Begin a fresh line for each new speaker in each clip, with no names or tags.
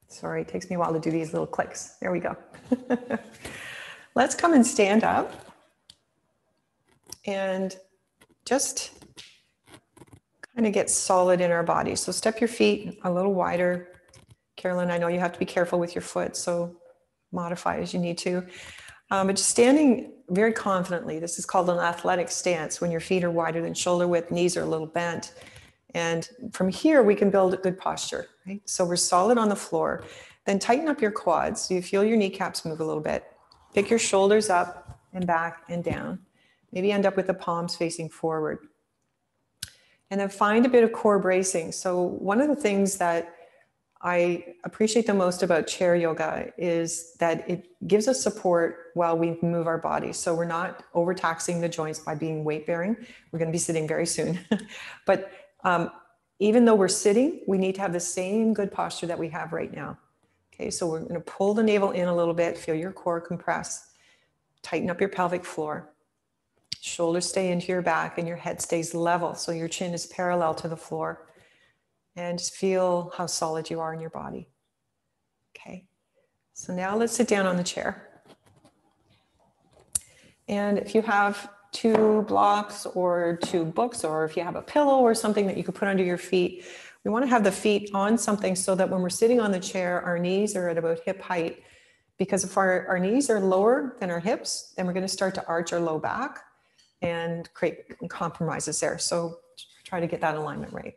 Sorry, it takes me a while to do these little clicks. There we go. Let's come and stand up and just kind of get solid in our body. So step your feet a little wider. Carolyn, I know you have to be careful with your foot, so modify as you need to. But just standing very confidently. This is called an athletic stance, when your feet are wider than shoulder width, knees are a little bent. And from here, we can build a good posture, right? So we're solid on the floor. Then tighten up your quads so you feel your kneecaps move a little bit. Pick your shoulders up and back and down. Maybe end up with the palms facing forward. And then find a bit of core bracing. So one of the things that I appreciate the most about chair yoga is that it gives us support while we move our body. So we're not overtaxing the joints by being weight bearing. We're going to be sitting very soon. But even though we're sitting, we need to have the same good posture that we have right now. Okay, so we're going to pull the navel in a little bit, feel your core compress, tighten up your pelvic floor. Shoulders stay into your back and your head stays level, so your chin is parallel to the floor. And just feel how solid you are in your body. Okay, so now let's sit down on the chair. And if you have 2 blocks or 2 books, or if you have a pillow or something that you could put under your feet, we want to have the feet on something so that when we're sitting on the chair, our knees are at about hip height. Because if our knees are lower than our hips, then we're going to start to arch our low back and create compromises there. So try to get that alignment right.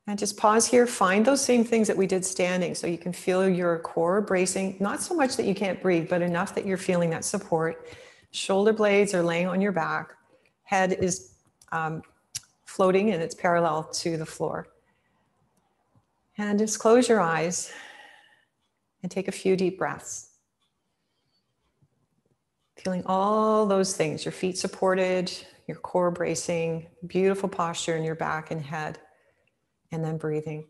And just pause here, find those same things that we did standing, so you can feel your core bracing, not so much that you can't breathe, but enough that you're feeling that support. Shoulder blades are laying on your back. Head is floating and it's parallel to the floor. And just close your eyes and take a few deep breaths. Feeling all those things, your feet supported, your core bracing, beautiful posture in your back and head. And then breathing.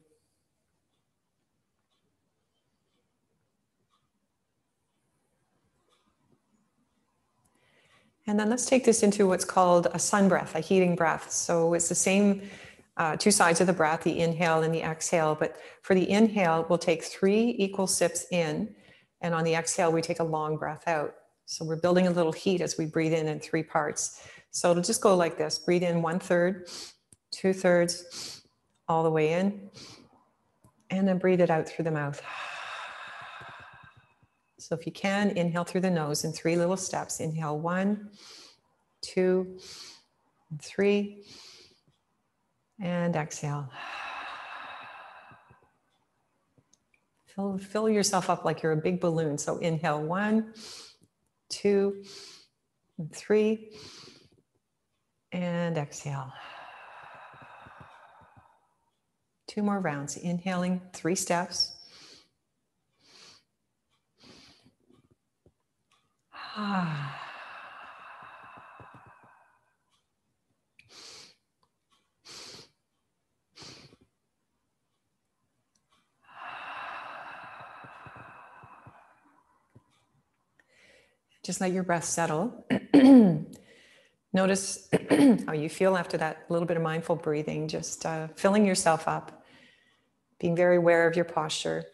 And then let's take this into what's called a sun breath, a heating breath. So it's the same 2 sides of the breath, the inhale and the exhale. But for the inhale, we'll take 3 equal sips in. And on the exhale, we take a long breath out. So we're building a little heat as we breathe in 3 parts. So it'll just go like this. Breathe in 1/3, 2/3, all the way in. And then breathe it out through the mouth. So if you can, inhale through the nose in 3 little steps. Inhale 1, 2, 3, and exhale. Fill yourself up like you're a big balloon. So inhale 1, 2, 3, and exhale. 2 more rounds. Inhaling 3 steps. Just let your breath settle. Notice how you feel after that little bit of mindful breathing, just filling yourself up, being very aware of your posture.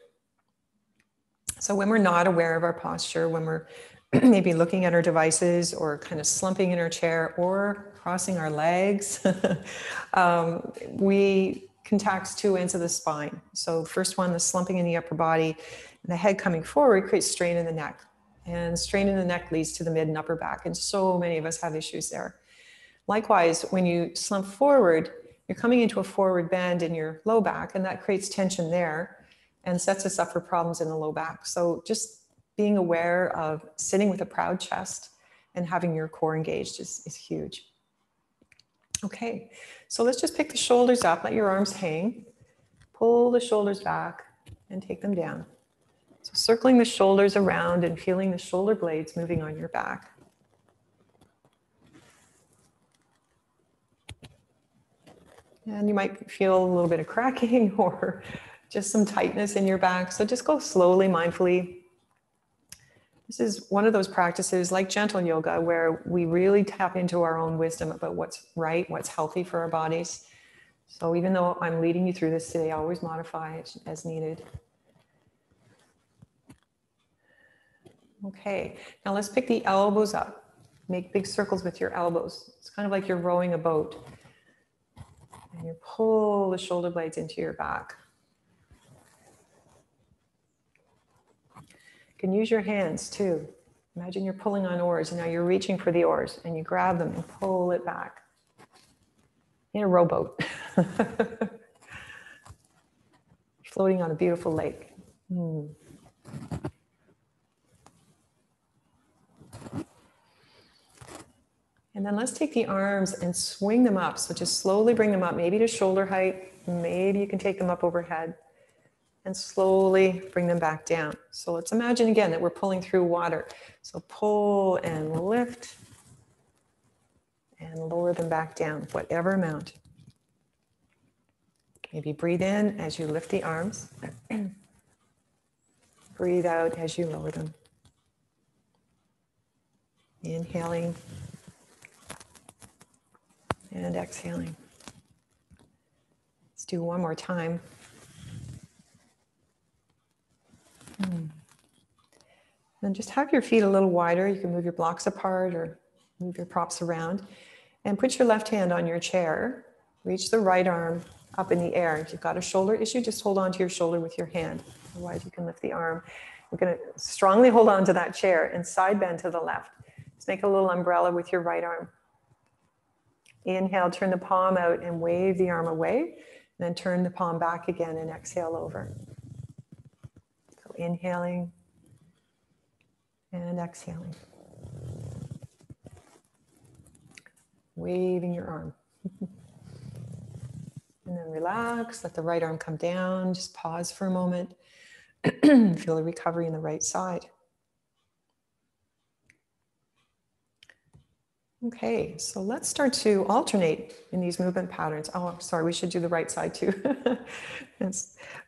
So when we're not aware of our posture, when we're maybe looking at our devices or kind of slumping in our chair or crossing our legs, we can tax 2 ends of the spine. So first one, the slumping in the upper body, and the head coming forward creates strain in the neck. And strain in the neck leads to the mid and upper back. And so many of us have issues there. Likewise, when you slump forward, you're coming into a forward bend in your low back, and that creates tension there and sets us up for problems in the low back. So just being aware of sitting with a proud chest and having your core engaged is huge. Okay, so let's just pick the shoulders up, let your arms hang, pull the shoulders back and take them down. So circling the shoulders around and feeling the shoulder blades moving on your back. And you might feel a little bit of cracking or just some tightness in your back. So just go slowly, mindfully. This is one of those practices like gentle yoga where we really tap into our own wisdom about what's right, what's healthy for our bodies. So even though I'm leading you through this today, always modify it as needed. Okay, now let's pick the elbows up. Make big circles with your elbows. It's kind of like you're rowing a boat. And you pull the shoulder blades into your back. You can use your hands too. Imagine you're pulling on oars and now you're reaching for the oars and you grab them and pull it back. In a rowboat. Floating on a beautiful lake. And then let's take the arms and swing them up. So just slowly bring them up, maybe to shoulder height. Maybe you can take them up overhead. And slowly bring them back down. So let's imagine again that we're pulling through water. So pull and lift and lower them back down, whatever amount. Maybe breathe in as you lift the arms. Breathe out as you lower them. Inhaling and exhaling. Let's do one more time. Then just have your feet a little wider. You can move your blocks apart or move your props around. And put your left hand on your chair. Reach the right arm up in the air. If you've got a shoulder issue, just hold on to your shoulder with your hand. Otherwise, you can lift the arm. You're going to strongly hold on to that chair and side bend to the left. Just make a little umbrella with your right arm. Inhale, turn the palm out and wave the arm away. And then turn the palm back again and exhale over. So inhaling and exhaling. Waving your arm. And then relax, let the right arm come down. Just pause for a moment. Feel the recovery in the right side. Okay, so let's start to alternate in these movement patterns. Oh, sorry, we should do the right side too. It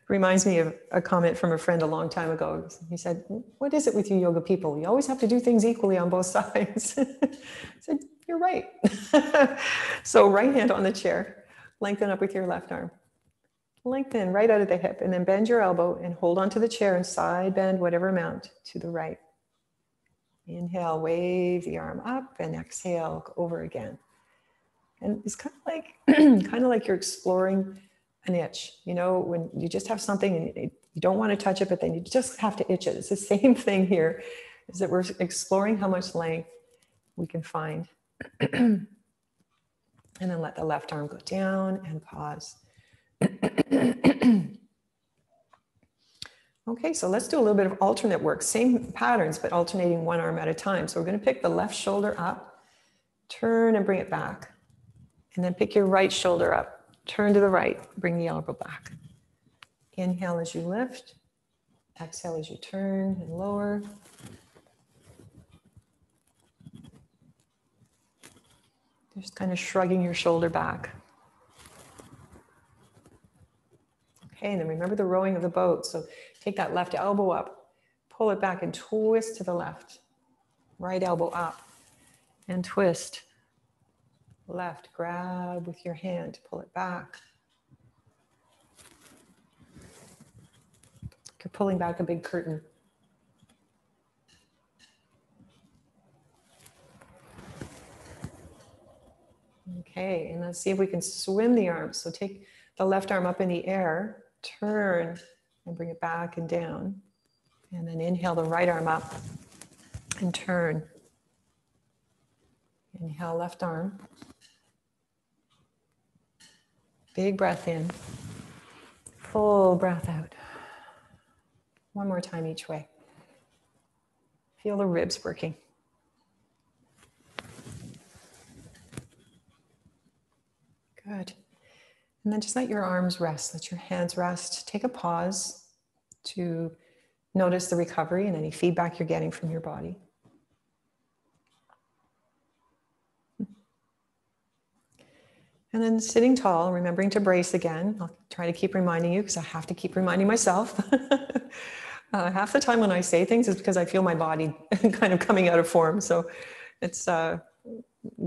reminds me of a comment from a friend a long time ago. He said, "What is it with you yoga people? You always have to do things equally on both sides." I said, "You're right." So right hand on the chair, lengthen up with your left arm. Lengthen right out of the hip and then bend your elbow and hold onto the chair and side bend whatever amount to the right. Inhale, wave the arm up and exhale over again. And it's kind of like you're exploring an itch. You know, when you just have something and you don't want to touch it, but then you just have to itch it. It's the same thing here, is that we're exploring how much length we can find. And then let the left arm go down and pause. Okay, so let's do a little bit of alternate work. Same patterns, but alternating one arm at a time. So we're going to pick the left shoulder up, turn and bring it back. And then pick your right shoulder up, turn to the right, bring the elbow back. Inhale as you lift, exhale as you turn and lower. Just kind of shrugging your shoulder back. Okay, and then remember the rowing of the boat. So take that left elbow up, pull it back and twist to the left. Right elbow up and twist. Left, grab with your hand, pull it back. You're pulling back a big curtain. Okay, and let's see if we can swim the arms. So take the left arm up in the air, turn and bring it back and down. And then inhale the right arm up and turn. Inhale left arm. Big breath in. Full breath out. One more time each way. Feel the ribs working. Good. And then just let your arms rest, let your hands rest. Take a pause to notice the recovery and any feedback you're getting from your body. And then sitting tall, remembering to brace again. I'll try to keep reminding you because I have to keep reminding myself. Half the time when I say things is because I feel my body kind of coming out of form. So it's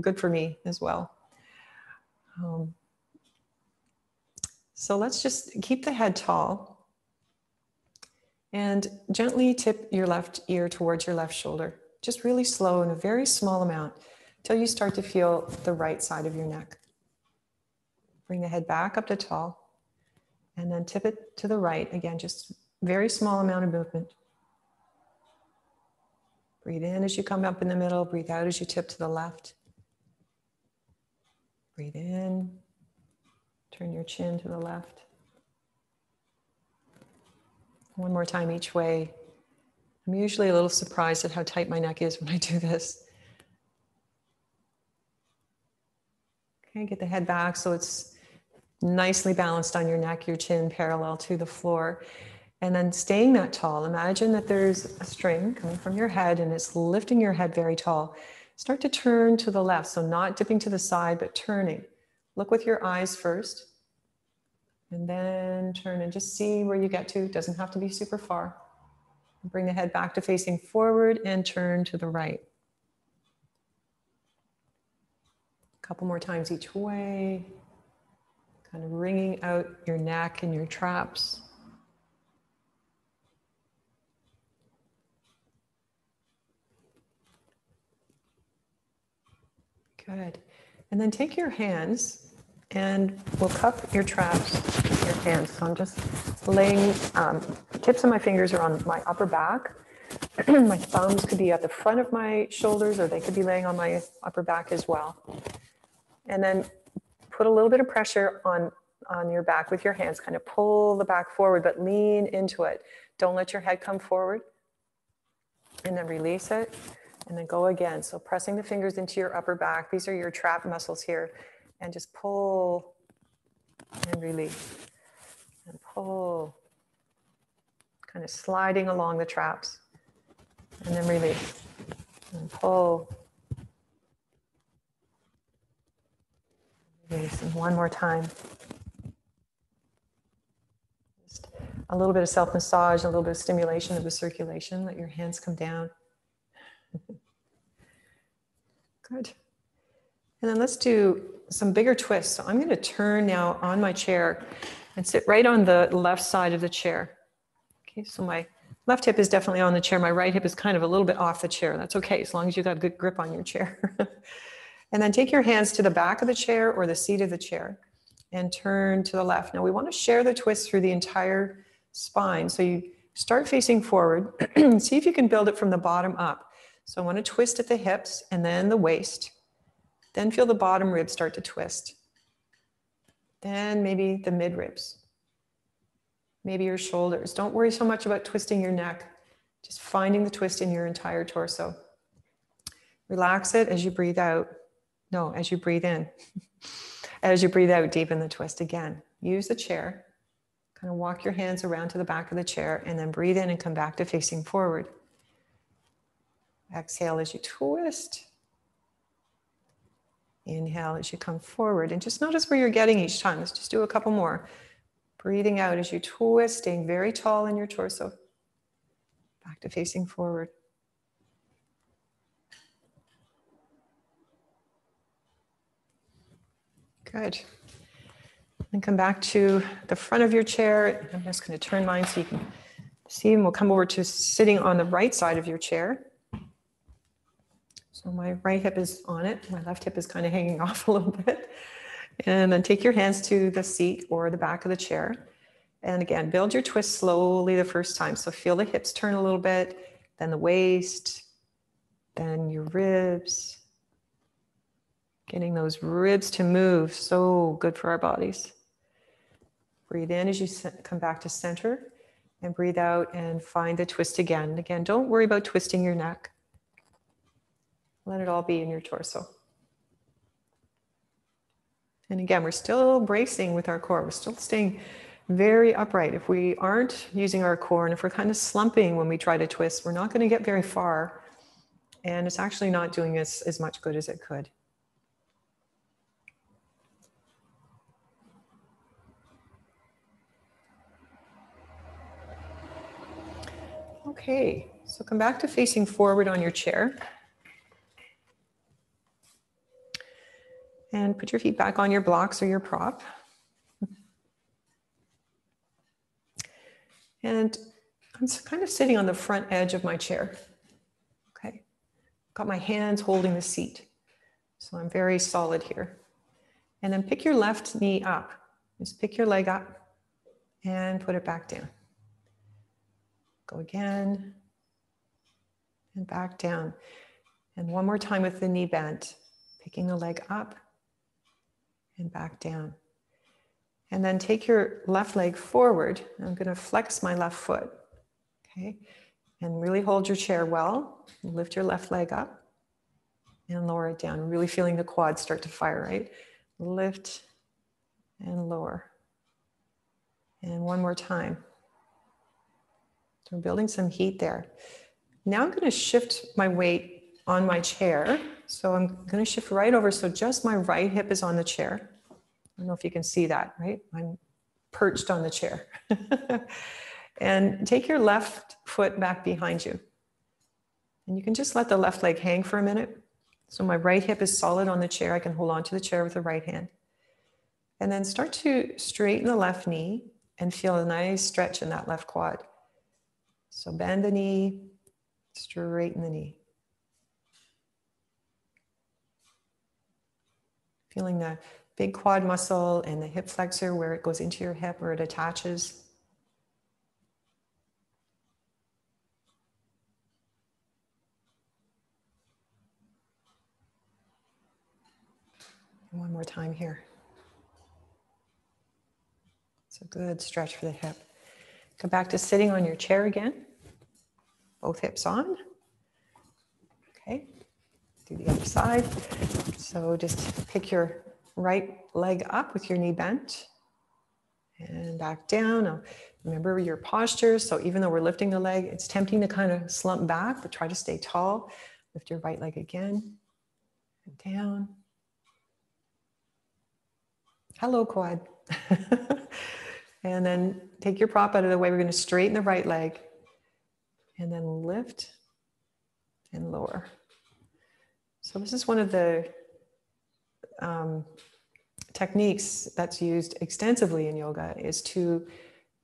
good for me as well. So let's just keep the head tall and gently tip your left ear towards your left shoulder. Just really slow in a very small amount till you start to feel the right side of your neck. Bring the head back up to tall and then tip it to the right. Again, just very small amount of movement. Breathe in as you come up in the middle. Breathe out as you tip to the left. Breathe in. Turn your chin to the left. One more time each way. I'm usually a little surprised at how tight my neck is when I do this. Okay, get the head back so it's nicely balanced on your neck, your chin parallel to the floor. And then staying that tall, imagine that there's a string coming from your head and it's lifting your head very tall. Start to turn to the left, so not dipping to the side, but turning. Look with your eyes first. And then turn and just see where you get to. It doesn't have to be super far. Bring the head back to facing forward and turn to the right. A couple more times each way. Kind of wringing out your neck and your traps. Good. And then take your hands and we'll cup your traps with your hands. So I'm just laying, tips of my fingers are on my upper back. My thumbs could be at the front of my shoulders or they could be laying on my upper back as well. And then put a little bit of pressure on your back with your hands. Kind of pull the back forward, but lean into it. Don't let your head come forward. And then release it. And then go again. So pressing the fingers into your upper back. These are your trap muscles here. And just pull and release. And pull. Kind of sliding along the traps. And then release. And pull. Release. And one more time. Just a little bit of self-massage, a little bit of stimulation of the circulation. Let your hands come down. Good. And then let's do some bigger twists. So I'm going to turn now on my chair and sit right on the left side of the chair. Okay, so my left hip is definitely on the chair. My right hip is kind of a little bit off the chair. That's okay, as long as you've got a good grip on your chair. And then take your hands to the back of the chair or the seat of the chair and turn to the left. Now we want to share the twist through the entire spine. So you start facing forward. See if you can build it from the bottom up. So I want to twist at the hips and then the waist. Then feel the bottom ribs start to twist. Then maybe the mid ribs. Maybe your shoulders. Don't worry so much about twisting your neck. Just finding the twist in your entire torso. Relax it as you breathe out. No, as you breathe in. As you breathe out, deepen the twist again. Use the chair. Kind of walk your hands around to the back of the chair and then breathe in and come back to facing forward. Exhale as you twist. Inhale as you come forward. And just notice where you're getting each time. Let's just do a couple more. Breathing out as you twist, staying very tall in your torso. Back to facing forward. Good. And come back to the front of your chair. I'm just going to turn mine so you can see, and we'll come over to sitting on the right side of your chair. So my right hip is on it. My left hip is kind of hanging off a little bit. And then take your hands to the seat or the back of the chair. And again, build your twist slowly the first time. So feel the hips turn a little bit, then the waist, then your ribs. Getting those ribs to move, so good for our bodies. Breathe in as you come back to center and breathe out and find the twist again. Again, don't worry about twisting your neck. Let it all be in your torso. And again, we're still bracing with our core. We're still staying very upright. If we aren't using our core and if we're kind of slumping when we try to twist, we're not going to get very far. And it's actually not doing us as much good as it could. Okay, so come back to facing forward on your chair. And put your feet back on your blocks or your prop. And I'm kind of sitting on the front edge of my chair. Okay. Got my hands holding the seat. So I'm very solid here. And then pick your left knee up. Just pick your leg up and put it back down. Go again and back down. And one more time with the knee bent, picking the leg up and back down. And then take your left leg forward. I'm going to flex my left foot. Okay. And really hold your chair well. Lift your left leg up and lower it down. Really feeling the quads start to fire, right? Lift and lower. And one more time. So we're building some heat there. Now I'm going to shift my weight on my chair. So I'm going to shift right over. So just my right hip is on the chair. I don't know if you can see that, right? I'm perched on the chair. And take your left foot back behind you. And you can just let the left leg hang for a minute. So my right hip is solid on the chair. I can hold on to the chair with the right hand. And then start to straighten the left knee and feel a nice stretch in that left quad. So bend the knee, straighten the knee. Feeling the big quad muscle and the hip flexor where it goes into your hip, where it attaches. And one more time here. It's a good stretch for the hip. Come back to sitting on your chair again. Both hips on. Okay. Do the other side. So just pick your right leg up with your knee bent and back down. Now, remember your posture. So even though we're lifting the leg, it's tempting to kind of slump back, but try to stay tall. Lift your right leg again and down. Hello, quad. And then take your prop out of the way. We're going to straighten the right leg and then lift and lower. So this is one of the techniques that's used extensively in yoga, is to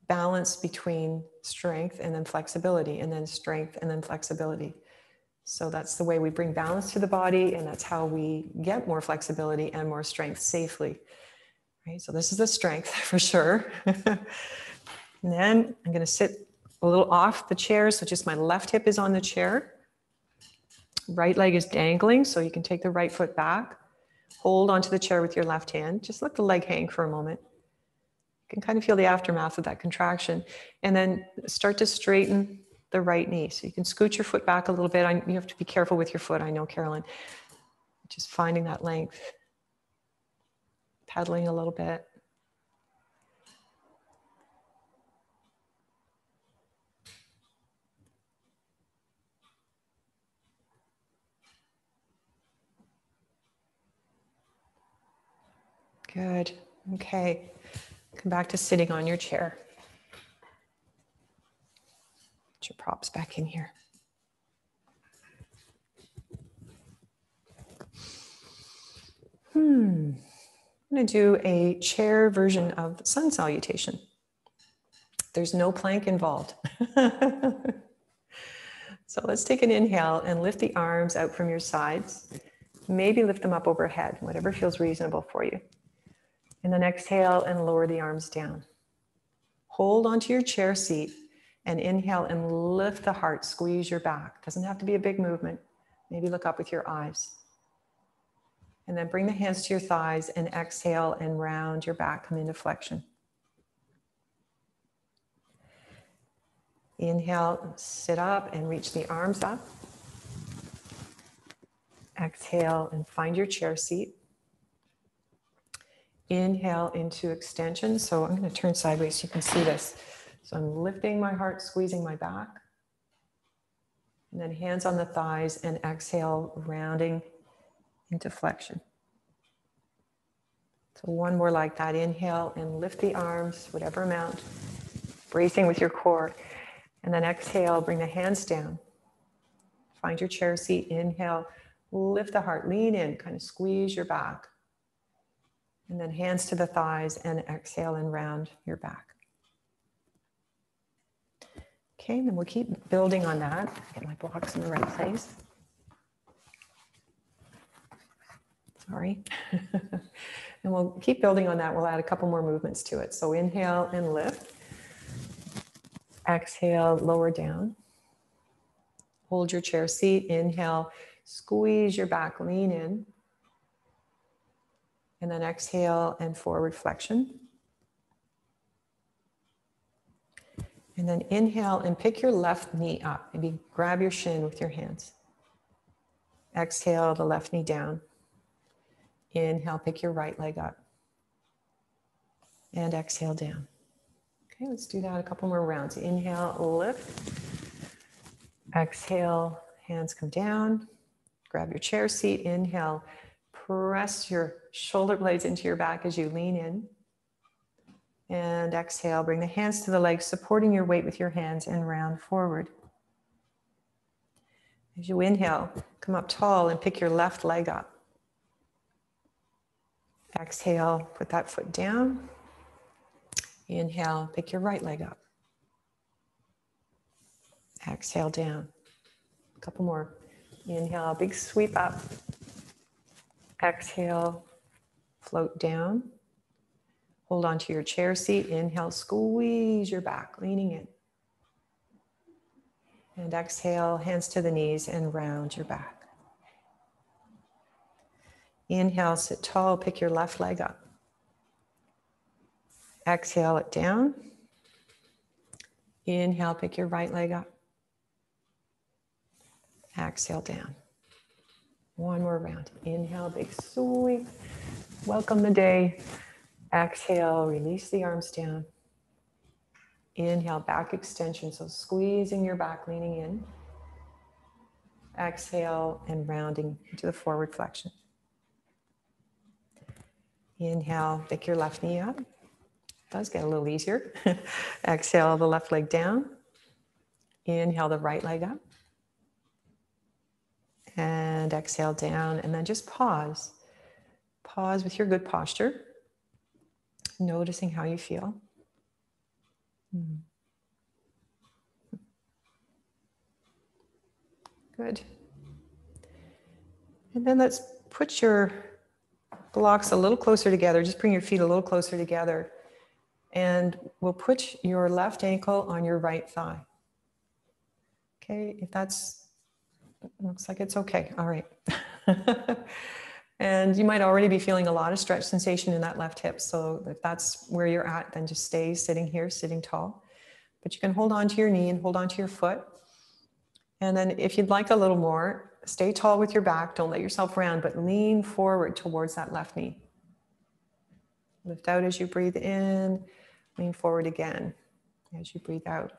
balance between strength and then flexibility, and then strength and then flexibility. So that's the way we bring balance to the body, and that's how we get more flexibility and more strength safely. Right? So this is the strength for sure. And then I'm going to sit a little off the chair. So just my left hip is on the chair. Right leg is dangling, so you can take the right foot back. Hold onto the chair with your left hand. Just let the leg hang for a moment. You can kind of feel the aftermath of that contraction. And then start to straighten the right knee. So you can scoot your foot back a little bit. You have to be careful with your foot, I know, Carolyn. Just finding that length. Pedaling a little bit. Good. Okay. Come back to sitting on your chair. Put your props back in here. I'm going to do a chair version of sun salutation. There's no plank involved. So let's take an inhale and lift the arms out from your sides. Maybe lift them up overhead, whatever feels reasonable for you. And then exhale and lower the arms down. Hold onto your chair seat and inhale and lift the heart, squeeze your back. Doesn't have to be a big movement. Maybe look up with your eyes. And then bring the hands to your thighs and exhale and round your back, come into flexion. Inhale, sit up and reach the arms up. Exhale and find your chair seat. Inhale into extension. So I'm going to turn sideways so you can see this. So I'm lifting my heart, squeezing my back. And then hands on the thighs and exhale, rounding into flexion. So one more like that. Inhale and lift the arms, whatever amount, bracing with your core. And then exhale, bring the hands down. Find your chair seat. Inhale, lift the heart, lean in, kind of squeeze your back. And then hands to the thighs and exhale and round your back. Okay, and then we'll keep building on that. Get my blocks in the right place. Sorry. And we'll keep building on that. We'll add a couple more movements to it. So inhale and lift. Exhale, lower down. Hold your chair seat. Inhale, squeeze your back, lean in. And then exhale and forward flexion. And then inhale and pick your left knee up. Maybe grab your shin with your hands. Exhale, the left knee down. Inhale, pick your right leg up. And exhale down. Okay, let's do that a couple more rounds. Inhale, lift. Exhale, hands come down. Grab your chair seat. Inhale, press your shoulder blades into your back as you lean in. And exhale, bring the hands to the legs, supporting your weight with your hands and round forward. As you inhale, come up tall and pick your left leg up. Exhale, put that foot down. Inhale, pick your right leg up. Exhale down. A couple more. Inhale, big sweep up. Exhale, float down. Hold on to your chair seat. Inhale, squeeze your back, leaning in. And exhale, hands to the knees and round your back. Inhale, sit tall, pick your left leg up. Exhale it down. Inhale, pick your right leg up. Exhale down. One more round. Inhale, big sweep. Welcome the day. Exhale, release the arms down. Inhale, back extension. So squeezing your back, leaning in. Exhale and rounding into the forward flexion. Inhale, pick your left knee up. It does get a little easier. Exhale, the left leg down. Inhale, the right leg up. And exhale down, and then just pause. Pause with your good posture, noticing how you feel. Good. And then let's put your blocks a little closer together. Just bring your feet a little closer together. And we'll put your left ankle on your right thigh. Okay, if that's, looks like it's okay. All right. And you might already be feeling a lot of stretch sensation in that left hip. So if that's where you're at, then just stay sitting here, sitting tall. But you can hold on to your knee and hold on to your foot. And then if you'd like a little more, stay tall with your back. Don't let yourself round, but lean forward towards that left knee. Lift out as you breathe in. Lean forward again as you breathe out.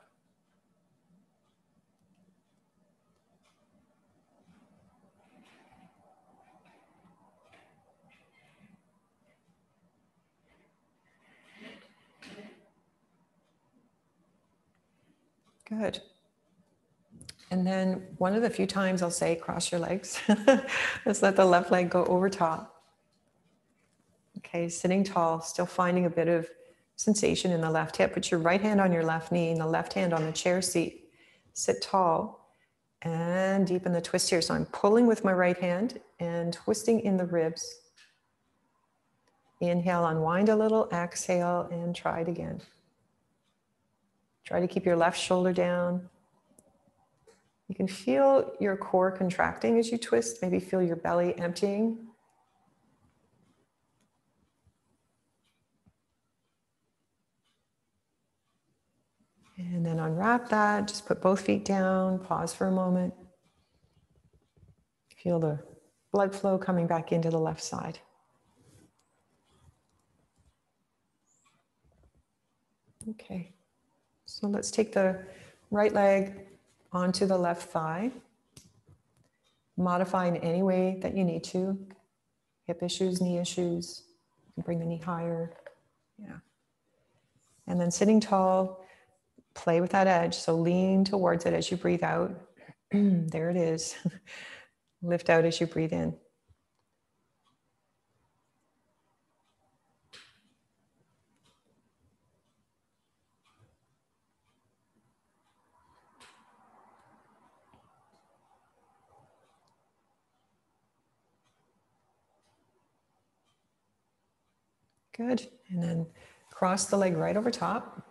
Good. And then one of the few times I'll say cross your legs. Let's let the left leg go over top. Okay, sitting tall, still finding a bit of sensation in the left hip. Put your right hand on your left knee and the left hand on the chair seat. Sit tall and deepen the twist here. So I'm pulling with my right hand and twisting in the ribs. Inhale, unwind a little. Exhale, and try it again. Try to keep your left shoulder down. You can feel your core contracting as you twist. Maybe feel your belly emptying. And then unwrap that. Just put both feet down. Pause for a moment. Feel the blood flow coming back into the left side. Okay. So let's take the right leg onto the left thigh. Modify in any way that you need to. Hip issues, knee issues. You can bring the knee higher. Yeah. And then sitting tall, play with that edge. So lean towards it as you breathe out. There it is. Lift out as you breathe in. Good. And then cross the leg right over top.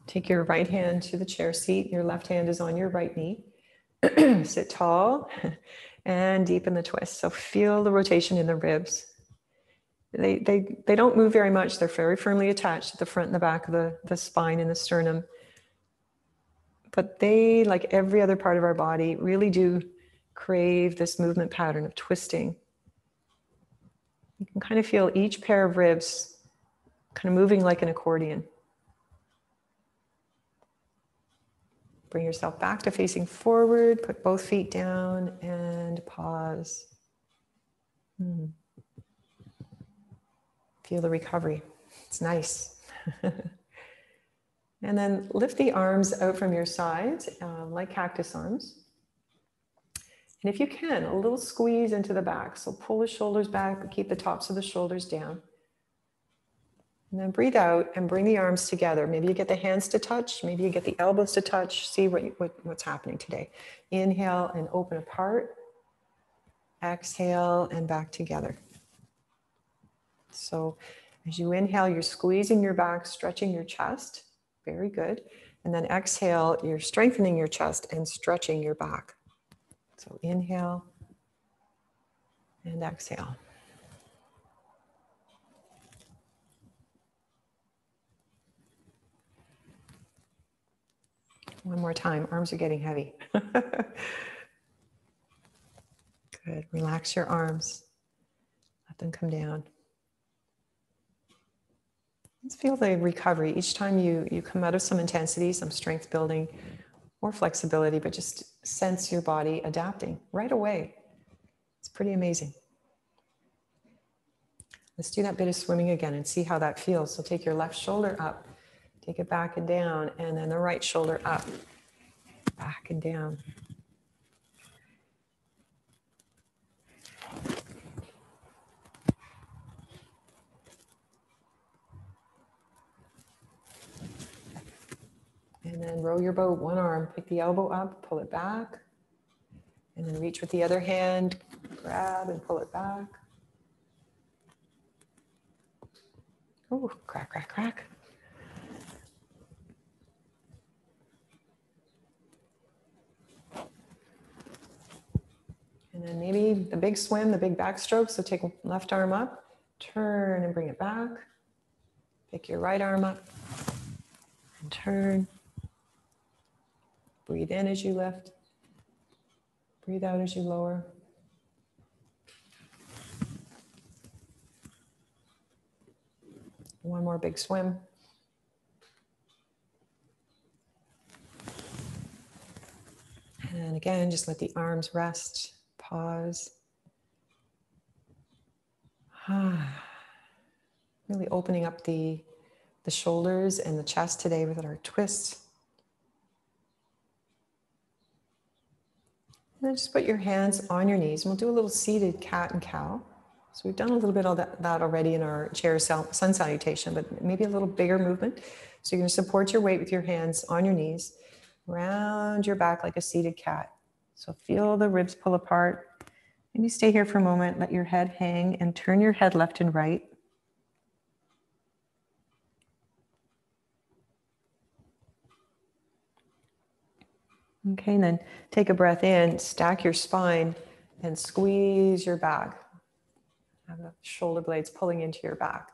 Take your right hand to the chair seat. Your left hand is on your right knee. Sit tall and deepen the twist. So feel the rotation in the ribs. They don't move very much. They're very firmly attached to the front and the back of the spine and the sternum. But they, like every other part of our body, really do crave this movement pattern of twisting. You can kind of feel each pair of ribs kind of moving like an accordion. Bring yourself back to facing forward, put both feet down and pause. Feel the recovery. It's nice. And then lift the arms out from your sides like cactus arms. And if you can, a little squeeze into the back. So pull the shoulders back, but keep the tops of the shoulders down. And then breathe out and bring the arms together. Maybe you get the hands to touch. Maybe you get the elbows to touch. See what's happening today. Inhale and open apart. Exhale and back together. So as you inhale, you're squeezing your back, stretching your chest. Very good. And then exhale, you're strengthening your chest and stretching your back. So inhale and exhale. One more time. Arms are getting heavy. Good. Relax your arms. Let them come down. Let's feel the recovery. Each time you come out of some intensity, some strength building or flexibility, but just sense your body adapting right away. It's pretty amazing. Let's do that bit of swimming again and see how that feels. So take your left shoulder up, take it back and down, and then the right shoulder up, back and down. And then row your boat, one arm, pick the elbow up, pull it back, and then reach with the other hand, grab and pull it back. Oh, crack, crack, crack. And then maybe the big swim, the big backstroke. So take left arm up, turn and bring it back. Pick your right arm up and turn. Breathe in as you lift. Breathe out as you lower. One more big swim. And again, just let the arms rest. Pause. Really opening up the shoulders and the chest today with our twists. And then just put your hands on your knees. And we'll do a little seated cat and cow. So we've done a little bit of that already in our chair sun salutation, but maybe a little bigger movement. So you're going to support your weight with your hands on your knees. Round your back like a seated cat. So feel the ribs pull apart. Maybe stay here for a moment. Let your head hang and turn your head left and right. Okay, and then take a breath in, stack your spine, and squeeze your back. Have the shoulder blades pulling into your back.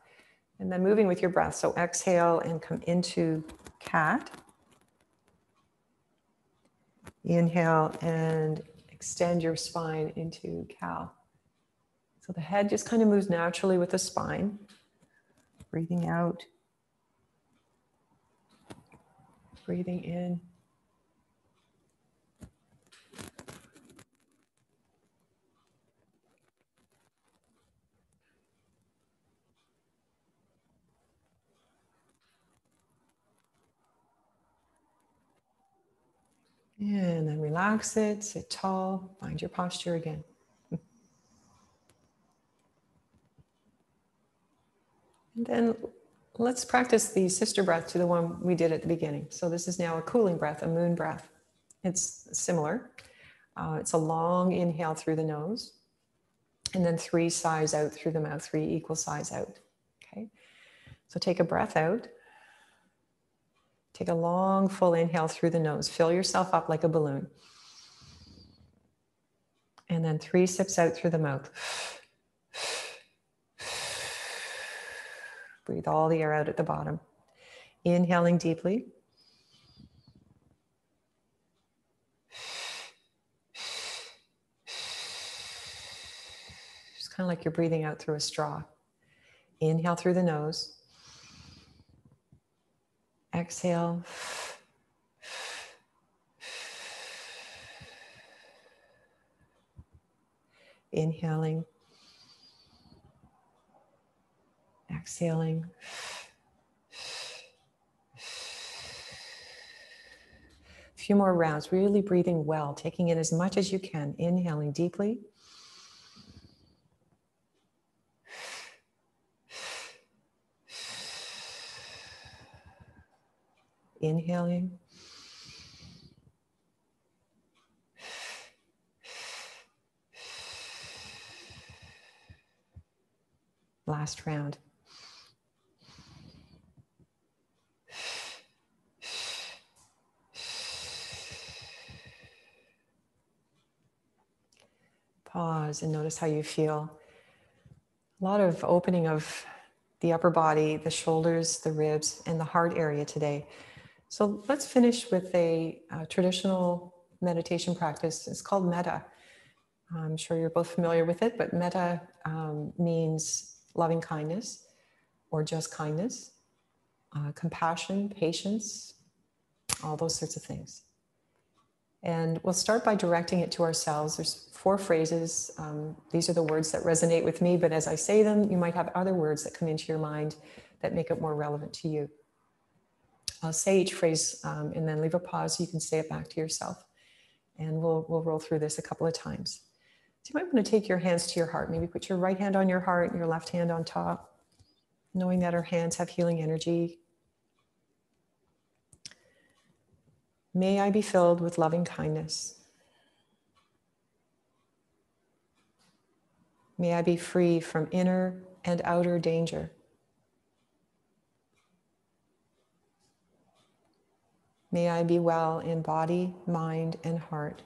And then moving with your breath. So exhale and come into cat. Inhale and extend your spine into cow. So the head just kind of moves naturally with the spine. Breathing out. Breathing in. And then relax it, sit tall, find your posture again. And then let's practice the sister breath to the one we did at the beginning. So this is now a cooling breath, a moon breath. It's similar. It's a long inhale through the nose. And then 3 sighs out through the mouth, 3 equal sighs out. Okay. So take a breath out. Take a long, full inhale through the nose. Fill yourself up like a balloon. And then 3 sips out through the mouth. Breathe all the air out at the bottom. Inhaling deeply. It's kind of like you're breathing out through a straw. Inhale through the nose. Exhale. Inhaling. Exhaling. A few more rounds, really breathing well, taking in as much as you can. Inhaling deeply. Inhaling. Last round. Pause and notice how you feel. A lot of opening of the upper body, the shoulders, the ribs, and the heart area today. So let's finish with a traditional meditation practice. It's called metta. I'm sure you're both familiar with it, but metta means loving kindness or just kindness, compassion, patience, all those sorts of things. And we'll start by directing it to ourselves. There's 4 phrases. These are the words that resonate with me, but as I say them, you might have other words that come into your mind that make it more relevant to you. I'll say each phrase and then leave a pause so you can say it back to yourself. And we'll roll through this a couple of times. So you might want to take your hands to your heart. Maybe put your right hand on your heart and your left hand on top, knowing that our hands have healing energy. May I be filled with loving kindness. May I be free from inner and outer danger. May I be well in body, mind, and heart.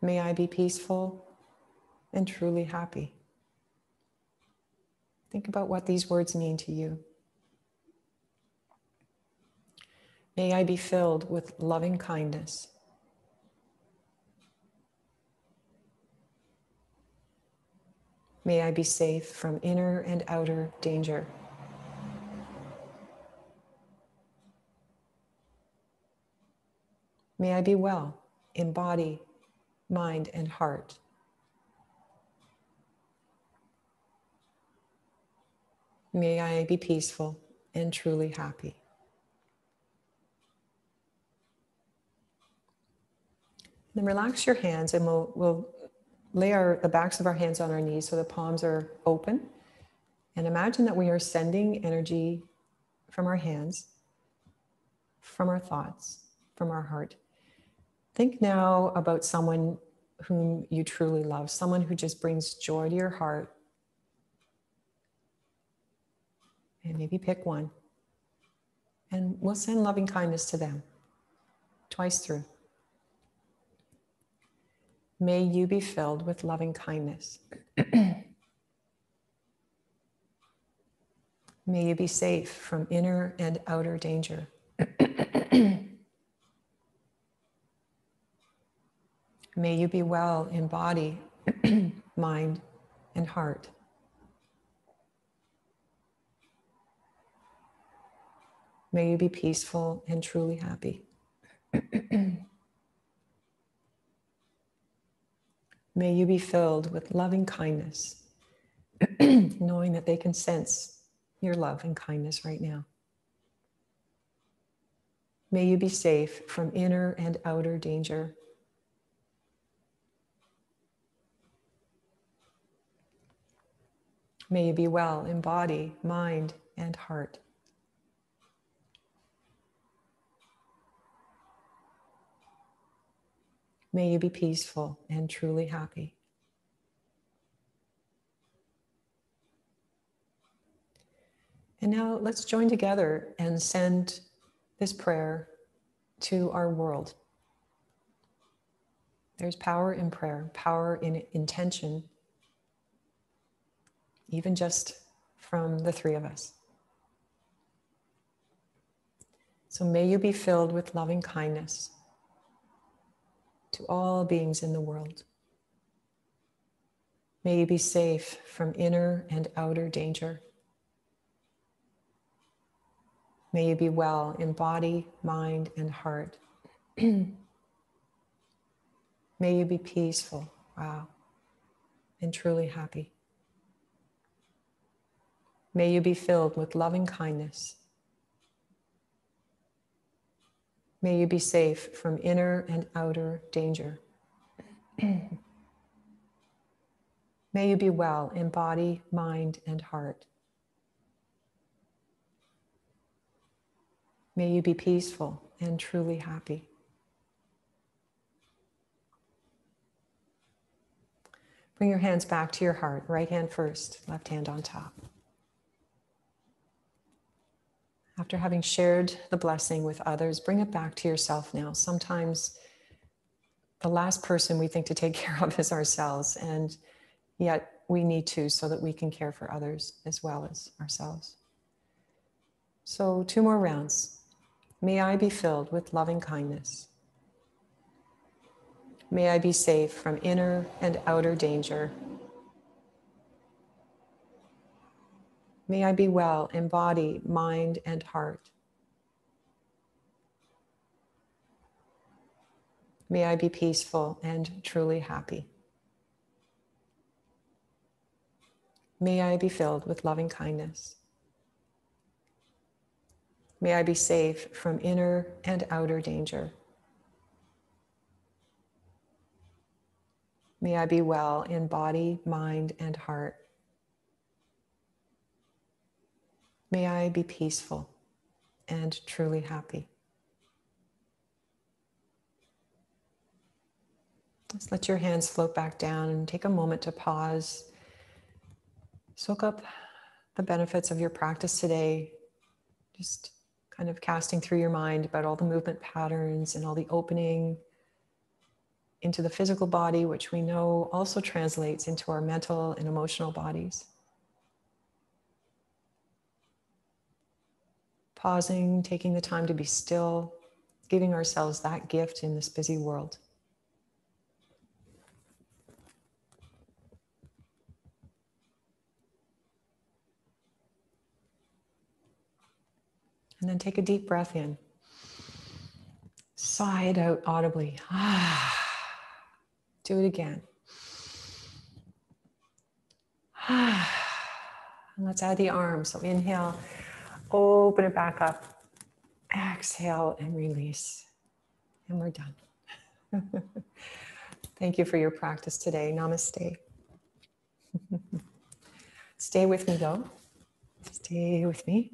May I be peaceful and truly happy. Think about what these words mean to you. May I be filled with loving kindness. May I be safe from inner and outer danger. May I be well in body, mind, and heart. May I be peaceful and truly happy. Then relax your hands and we'll lay the backs of our hands on our knees so the palms are open. And imagine that we are sending energy from our hands, from our thoughts, from our heart. Think now about someone whom you truly love, someone who just brings joy to your heart. And maybe pick one. And we'll send loving kindness to them twice through. May you be filled with loving kindness. May you be safe from inner and outer danger. May you be well in body, mind, and heart. May you be peaceful and truly happy. May you be filled with loving kindness, knowing that they can sense your love and kindness right now. May you be safe from inner and outer danger. May you be well in body, mind, and heart. May you be peaceful and truly happy. And now let's join together and send this prayer to our world. There's power in prayer, power in intention, even just from the three of us. So may you be filled with loving kindness to all beings in the world. May you be safe from inner and outer danger. May you be well in body, mind, and heart. May you be peaceful, wow, and truly happy. May you be filled with loving kindness. May you be safe from inner and outer danger. May you be well in body, mind, and heart. May you be peaceful and truly happy. Bring your hands back to your heart, right hand first, left hand on top. After having shared the blessing with others, bring it back to yourself now. Sometimes the last person we think to take care of is ourselves, and yet we need to so that we can care for others as well as ourselves. So 2 more rounds. May I be filled with loving kindness. May I be safe from inner and outer danger. May I be well in body, mind, and heart. May I be peaceful and truly happy. May I be filled with loving kindness. May I be safe from inner and outer danger. May I be well in body, mind, and heart. May I be peaceful and truly happy. Just let your hands float back down and take a moment to pause. Soak up the benefits of your practice today. Just kind of casting through your mind about all the movement patterns and all the opening into the physical body, which we know also translates into our mental and emotional bodies. Pausing, taking the time to be still, giving ourselves that gift in this busy world. And then take a deep breath in. Sigh it out audibly. Do it again. And let's add the arms. So inhale, open it back up. Exhale and release. And we're done. Thank you for your practice today. Namaste. Stay with me though. Stay with me.